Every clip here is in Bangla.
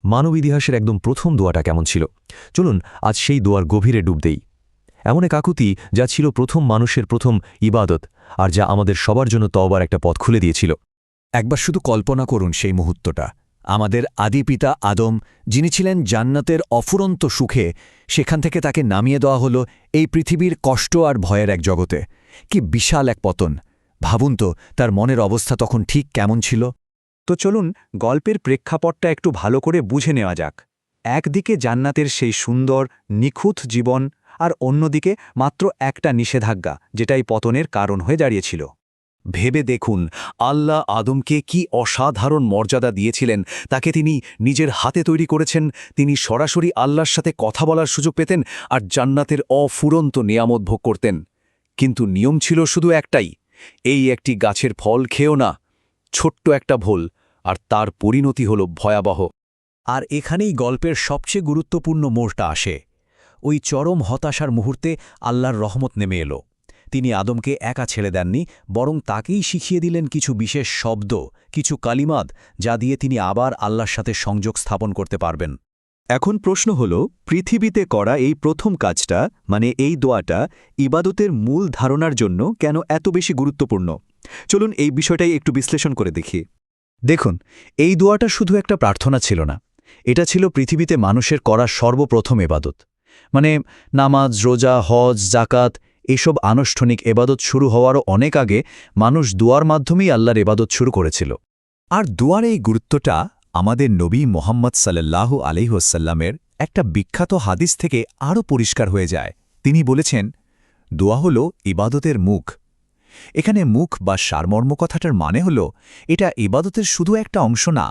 মানব ইতিহাসের একদম প্রথম দোয়াটা কেমন ছিল চলুন আজ সেই দোয়ার গভীরে ডুব দেই। এমন এক আকুতি যা ছিল প্রথম মানুষের প্রথম ইবাদত, আর যা আমাদের সবার জন্য তওবার একটা পথ খুলে দিয়েছিল। একবার শুধু কল্পনা করুন সেই মুহূর্তটা। আমাদের আদি পিতা আদম, যিনি ছিলেন জান্নাতের অফুরন্ত সুখে, সেখান থেকে তাকে নামিয়ে দেওয়া হলো এই পৃথিবীর কষ্ট আর ভয়ের এক জগতে। কি বিশাল এক পতন! ভাবুন তো তার মনের অবস্থা তখন ঠিক কেমন ছিল। তো চলুন গল্পের প্রেক্ষাপটটা একটু ভালো করে বুঝে নেওয়া যাক। একদিকে জান্নাতের সেই সুন্দর নিখুঁত জীবন, আর অন্যদিকে মাত্র একটা নিষেধাজ্ঞা, যেটা এই পতনের কারণ হয়ে দাঁড়িয়েছিল। ভেবে দেখুন, আল্লাহ আদমকে কি অসাধারণ মর্যাদা দিয়েছিলেন। তাকে তিনি নিজের হাতে তৈরি করেছেন, তিনি সরাসরি আল্লাহর সাথে কথা বলার সুযোগ পেতেন আর জান্নাতের অফুরন্ত নিয়ামত ভোগ করতেন। কিন্তু নিয়ম ছিল শুধু একটাই, এই একটি গাছের ফল খেও না। ছোট্ট একটা ভুল, আর তার পরিণতি হল ভয়াবহ। আর এখানেই গল্পের সবচেয়ে গুরুত্বপূর্ণ মোড়টা আসে। ওই চরম হতাশার মুহূর্তে আল্লাহর রহমত নেমে এলো। তিনি আদমকে একা ছেড়ে দেননি, বরং তাকেই শিখিয়ে দিলেন কিছু বিশেষ শব্দ, কিছু কালিমাত, যা দিয়ে তিনি আবার আল্লাহর সাথে সংযোগ স্থাপন করতে পারবেন। এখন প্রশ্ন হল, পৃথিবীতে করা এই প্রথম কাজটা, মানে এই দোয়াটা, ইবাদতের মূল ধারণার জন্য কেন এত বেশি গুরুত্বপূর্ণ? চলুন এই বিষয়টাই একটু বিশ্লেষণ করে দেখি। দেখুন, এই দোয়াটা শুধু একটা প্রার্থনা ছিল না, এটা ছিল পৃথিবীতে মানুষের করা সর্বপ্রথম এবাদত। মানে নামাজ, রোজা, হজ, জাকাত, এসব আনুষ্ঠানিক এবাদত শুরু হওয়ারও অনেক আগে মানুষ দোয়ার মাধ্যমেই আল্লাহর এবাদত শুরু করেছিল। আর দোয়ার এই গুরুত্বটা আমাদের নবী মোহাম্মদ সাল্লাল্লাহু আলাইহি ওয়াসাল্লামের একটা বিখ্যাত হাদিস থেকে আরও পরিষ্কার হয়ে যায়। তিনি বলেছেন, দোয়া হল ইবাদতের মুখ। এখানে মুখ বা সারমর্ম কথাটার মানে হল, এটা ইবাদতের শুধু একটা অংশ না,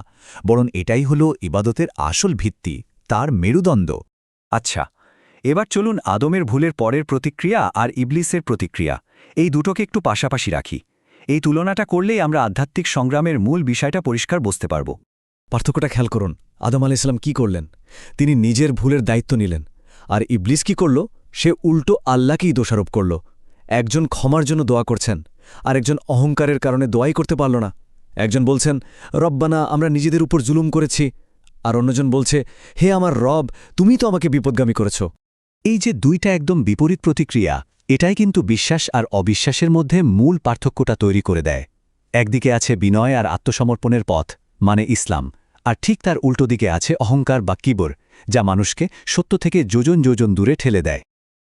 বরং এটাই হল ইবাদতের আসল ভিত্তি, তার মেরুদণ্ড। আচ্ছা, এবার চলুন আদমের ভুলের পরের প্রতিক্রিয়া আর ইবলিসের প্রতিক্রিয়া, এই দুটোকে একটু পাশাপাশি রাখি। এই তুলনাটা করলেই আমরা আধ্যাত্মিক সংগ্রামের মূল বিষয়টা পরিষ্কার বুঝতে পারব। পার্থক্যটা খেয়াল করুন। আদম আলাইহিস সালাম কি করলেন? তিনি নিজের ভুলের দায়িত্ব নিলেন। আর ইবলিস কি করল? সে উল্টো আল্লাহকেই দোষারোপ করল। একজন ক্ষমার জন্য দোয়া করছেন, আর একজন অহংকারের কারণে দোয়াই করতে পারল না। একজন বলছেন, রব্বানা, আমরা নিজেদের উপর জুলুম করেছি, আর অন্যজন বলছে, হে আমার রব, তুমি তো আমাকে বিপদগামী করেছ। এই যে দুইটা একদম বিপরীত প্রতিক্রিয়া, এটাই কিন্তু বিশ্বাস আর অবিশ্বাসের মধ্যে মূল পার্থক্যটা তৈরি করে দেয়। একদিকে আছে বিনয় আর আত্মসমর্পণের পথ, মানে ইসলাম, আর ঠিক তার উল্টো দিকে আছে অহংকার বা কিবর, যা মানুষকে সত্য থেকে যোজন যোজন দূরে ঠেলে দেয়।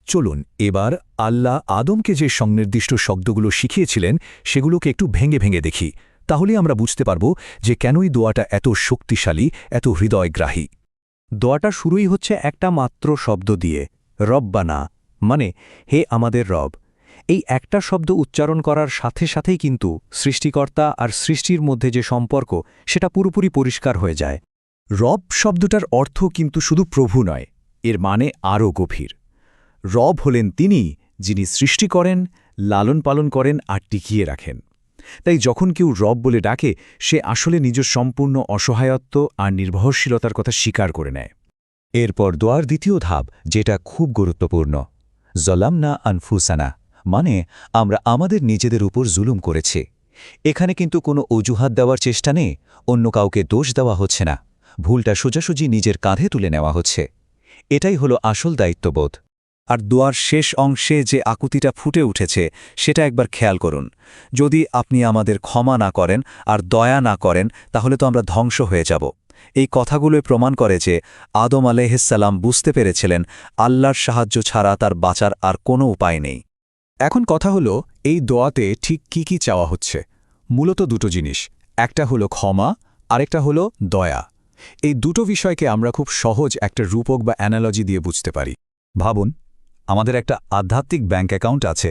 চলুন এবার আল্লাহ আদমকে যে সংনির্দিষ্ট শব্দগুলো শিখিয়েছিলেন সেগুলোকে একটু ভেঙে ভেঙে দেখি। তাহলে আমরা বুঝতে পারব যে কেনই দোয়াটা এত শক্তিশালী, এত হৃদয়গ্রাহী। দোয়াটা শুরুই হচ্ছে একটা মাত্র শব্দ দিয়ে, রব্বানা, মানে হে আমাদের রব। এই একটা শব্দ উচ্চারণ করার সাথে সাথেই কিন্তু সৃষ্টিকর্তা আর সৃষ্টির মধ্যে যে সম্পর্ক, সেটা পুরোপুরি পরিষ্কার হয়ে যায়। রব শব্দটার অর্থ কিন্তু শুধু প্রভু নয়, এর মানে আরও গভীর। রব হলেন তিনি, যিনি সৃষ্টি করেন, লালন পালন করেন আর টিকিয়ে রাখেন। তাই যখন কেউ রব বলে ডাকে, সে আসলে নিজের সম্পূর্ণ অসহায়ত্ব আর নির্ভরশীলতার কথা স্বীকার করে নেয়। এরপর দোয়ার দ্বিতীয় ধাপ, যেটা খুব গুরুত্বপূর্ণ, জলামনা আনফুসানা, মানে আমরা আমাদের নিজেদের উপর জুলুম করেছি। এখানে কিন্তু কোনো অজুহাত দেওয়ার চেষ্টা নেই, অন্য কাউকে দোষ দেওয়া হচ্ছে না, ভুলটা সোজাসুজি নিজের কাঁধে তুলে নেওয়া হচ্ছে। এটাই হলো আসল দায়িত্ববোধ। আর দোয়ার শেষ অংশে যে আকুতিটা ফুটে উঠেছে, সেটা একবার খেয়াল করুন। যদি আপনি আমাদের ক্ষমা না করেন আর দয়া না করেন, তাহলে তো আমরা ধ্বংস হয়ে যাব। এই কথাগুলোই প্রমাণ করে যে আদম আলাইহিসসালাম বুঝতে পেরেছিলেন আল্লাহর সাহায্য ছাড়া তার বাঁচার আর কোনো উপায় নেই। এখন কথা হলো, এই দোয়াতে ঠিক কি কি চাওয়া হচ্ছে? মূলত দুটো জিনিস, একটা হলো ক্ষমা, আরেকটা হলো দয়া। এই দুটো বিষয়কে আমরা খুব সহজ একটা রূপক বা অ্যানালজি দিয়ে বুঝতে পারি। ভাবুন, আমাদের একটা আধ্যাত্মিক ব্যাঙ্ক অ্যাকাউন্ট আছে।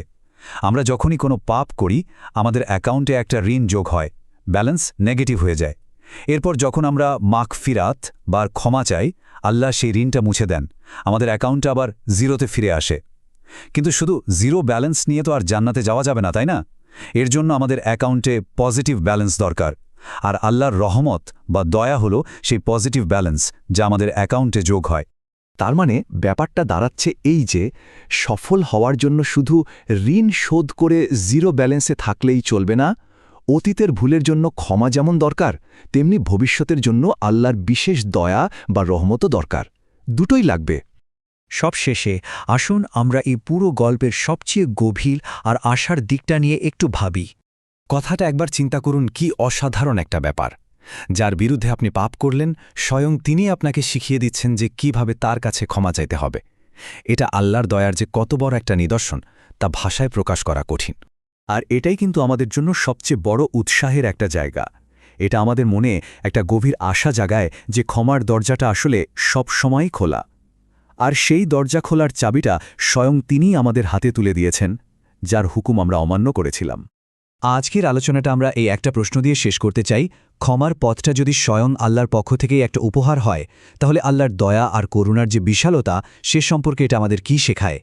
আমরা যখনই কোনো পাপ করি, আমাদের অ্যাকাউন্টে একটা ঋণ যোগ হয়, ব্যালেন্স নেগেটিভ হয়ে যায়। এরপর যখন আমরা মাগফিরাত বা ক্ষমা চাই, আল্লাহ সেই ঋণটা মুছে দেন, আমাদের অ্যাকাউন্টটা আবার জিরোতে ফিরে আসে। কিন্তু শুধু জিরো ব্যালেন্স নিয়ে তো আর জান্নাতে যাওয়া যাবে না, তাই না? এর জন্য আমাদের অ্যাকাউন্টে পজিটিভ ব্যালেন্স দরকার। আর আল্লাহর রহমত বা দয়া হলো সেই পজিটিভ ব্যালেন্স, যা আমাদের অ্যাকাউন্টে যোগ হয়। তার মানে ব্যাপারটা দাঁড়াচ্ছে এই যে, সফল হওয়ার জন্য শুধু ঋণ শোধ করে জিরো ব্যালেন্সে থাকলেই চলবে না, অতীতের ভুলের জন্য ক্ষমা যেমন দরকার, তেমনি ভবিষ্যতের জন্য আল্লাহর বিশেষ দয়া বা রহমতও দরকার। দুটোই লাগবে। সবশেষে আসুন আমরা এই পুরো গল্পের সবচেয়ে গভীর আর আশার দিকটা নিয়ে একটু ভাবি। কথাটা একবার চিন্তা করুন, কি অসাধারণ একটা ব্যাপার। যার বিরুদ্ধে আপনি পাপ করলেন, স্বয়ং তিনি আপনাকে শিখিয়ে দিচ্ছেন যে কিভাবে তার কাছে ক্ষমা চাইতে হবে। এটা আল্লাহর দয়ার যে কত বড় একটা নিদর্শন, তা ভাষায় প্রকাশ করা কঠিন। আর এটাই কিন্তু আমাদের জন্য সবচেয়ে বড় উৎসাহের একটা জায়গা। এটা আমাদের মনে একটা গভীর আশা জাগায় যে ক্ষমার দরজাটা আসলে সব সময়ই খোলা। আর সেই দরজা খোলার চাবিটা স্বয়ং তিনিই আমাদের হাতে তুলে দিয়েছেন, যার হুকুম আমরা অমান্য করেছিলাম। আজকের আলোচনাটা আমরা এই একটা প্রশ্ন দিয়ে শেষ করতে চাই। ক্ষমার পথটা যদি স্বয়ং আল্লাহর পক্ষ থেকেই একটা উপহার হয়, তাহলে আল্লাহর দয়া আর করুণার যে বিশালতা, সে সম্পর্কে এটা আমাদের কি শেখায়?